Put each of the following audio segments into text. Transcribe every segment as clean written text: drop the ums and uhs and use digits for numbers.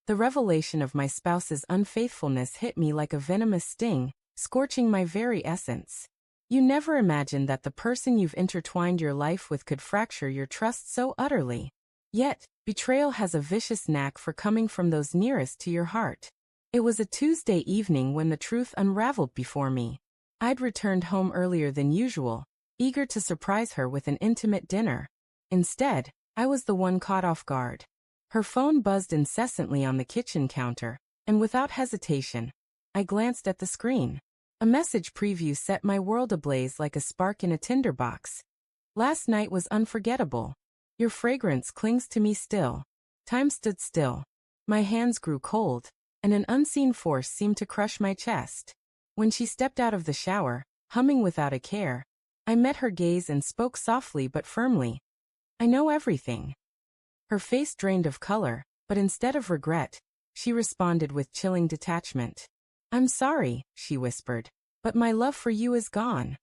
The revelation of my spouse's unfaithfulness hit me like a venomous sting, scorching my very essence. You never imagined that the person you've intertwined your life with could fracture your trust so utterly. Yet, betrayal has a vicious knack for coming from those nearest to your heart. It was a Tuesday evening when the truth unraveled before me. I'd returned home earlier than usual, eager to surprise her with an intimate dinner. Instead, I was the one caught off guard. Her phone buzzed incessantly on the kitchen counter, and without hesitation, I glanced at the screen. A message preview set my world ablaze like a spark in a tinderbox. Last night was unforgettable. Your fragrance clings to me still. Time stood still. My hands grew cold, and an unseen force seemed to crush my chest. When she stepped out of the shower, humming without a care, I met her gaze and spoke softly but firmly. I know everything. Her face drained of color, but instead of regret, she responded with chilling detachment. I'm sorry, she whispered, but my love for you is gone.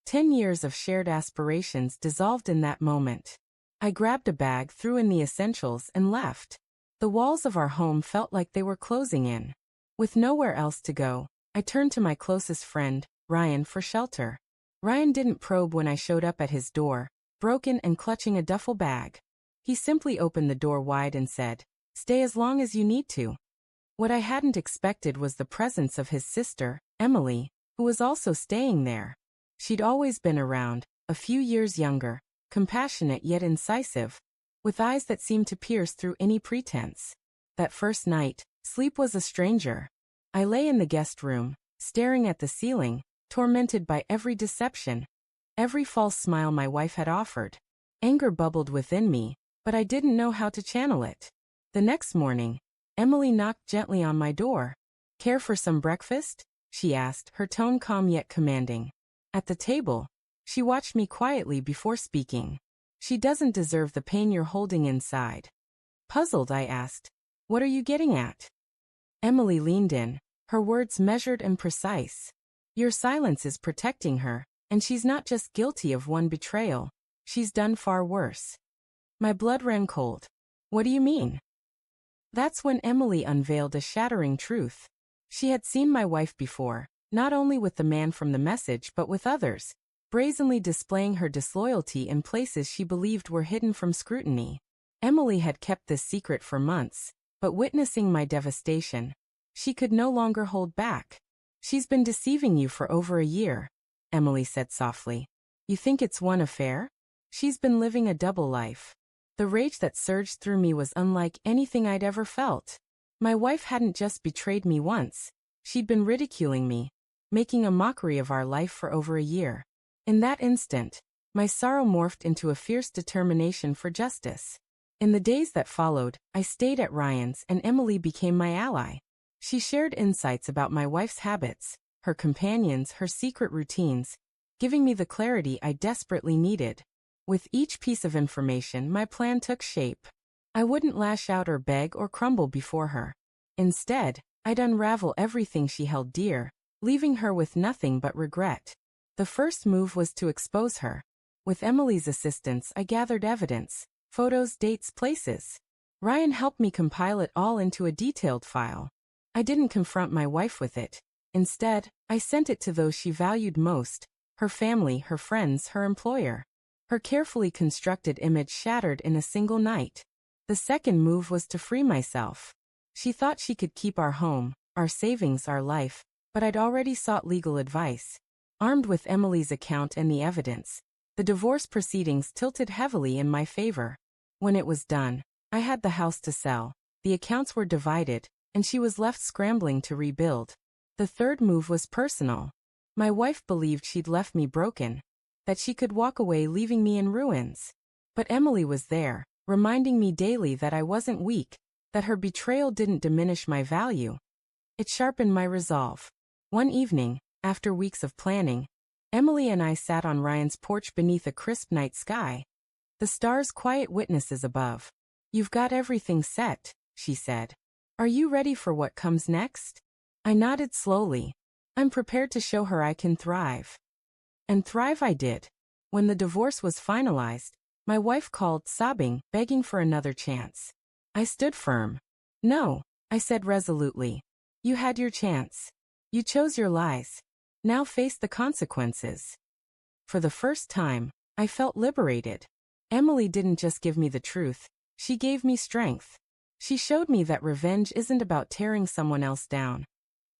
10 years of shared aspirations dissolved in that moment. I grabbed a bag, threw in the essentials, and left. The walls of our home felt like they were closing in. With nowhere else to go, I turned to my closest friend, Ryan, for shelter. Ryan didn't probe when I showed up at his door, broken and clutching a duffel bag. He simply opened the door wide and said, "Stay as long as you need to." What I hadn't expected was the presence of his sister, Emily, who was also staying there. She'd always been around, a few years younger, compassionate yet incisive, with eyes that seemed to pierce through any pretense. That first night, sleep was a stranger. I lay in the guest room, staring at the ceiling, tormented by every deception, every false smile my wife had offered. Anger bubbled within me, but I didn't know how to channel it. The next morning, Emily knocked gently on my door. "Care for some breakfast?" she asked, her tone calm yet commanding. At the table, she watched me quietly before speaking. "She doesn't deserve the pain you're holding inside." Puzzled, I asked, "What are you getting at?" Emily leaned in, her words measured and precise. "Your silence is protecting her, and she's not just guilty of one betrayal. She's done far worse." My blood ran cold. "What do you mean?" That's when Emily unveiled a shattering truth. She had seen my wife before, not only with the man from the message but with others, brazenly displaying her disloyalty in places she believed were hidden from scrutiny. Emily had kept this secret for months, but witnessing my devastation, she could no longer hold back. "She's been deceiving you for over a year," Emily said softly. "You think it's one affair? She's been living a double life." The rage that surged through me was unlike anything I'd ever felt. My wife hadn't just betrayed me once. She'd been ridiculing me, making a mockery of our life for over a year. In that instant, my sorrow morphed into a fierce determination for justice. In the days that followed, I stayed at Ryan's and Emily became my ally. She shared insights about my wife's habits, her companions, her secret routines, giving me the clarity I desperately needed. With each piece of information, my plan took shape. I wouldn't lash out or beg or crumble before her. Instead, I'd unravel everything she held dear, leaving her with nothing but regret. The first move was to expose her. With Emily's assistance, I gathered evidence, photos, dates, places. Ryan helped me compile it all into a detailed file. I didn't confront my wife with it. Instead, I sent it to those she valued most, her family, her friends, her employer. Her carefully constructed image shattered in a single night. The second move was to free myself. She thought she could keep our home, our savings, our life, but I'd already sought legal advice. Armed with Emily's account and the evidence, the divorce proceedings tilted heavily in my favor. When it was done, I had the house to sell, the accounts were divided, and she was left scrambling to rebuild. The third move was personal. My wife believed she'd left me broken, that she could walk away leaving me in ruins. But Emily was there, reminding me daily that I wasn't weak, that her betrayal didn't diminish my value. It sharpened my resolve. One evening, after weeks of planning, Emily and I sat on Ryan's porch beneath a crisp night sky. The stars quiet witnesses above. "You've got everything set," she said. "Are you ready for what comes next?" I nodded slowly. "I'm prepared to show her I can thrive." And thrive I did. When the divorce was finalized, my wife called, sobbing, begging for another chance. I stood firm. "No, I said resolutely. You had your chance. You chose your lies. Now face the consequences. For the first time, I felt liberated. Emily didn't just give me the truth, she gave me strength. She showed me that revenge isn't about tearing someone else down.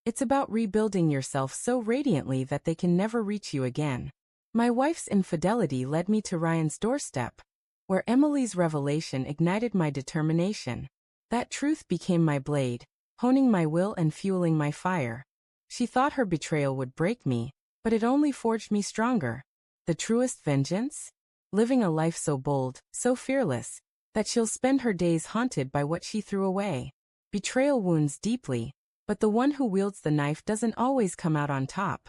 It's about rebuilding yourself so radiantly that they can never reach you again. My wife's infidelity led me to Ryan's doorstep, where Emily's revelation ignited my determination. That truth became my blade, honing my will and fueling my fire. She thought her betrayal would break me, but it only forged me stronger. The truest vengeance? Living a life so bold, so fearless, that she'll spend her days haunted by what she threw away. Betrayal wounds deeply, but the one who wields the knife doesn't always come out on top.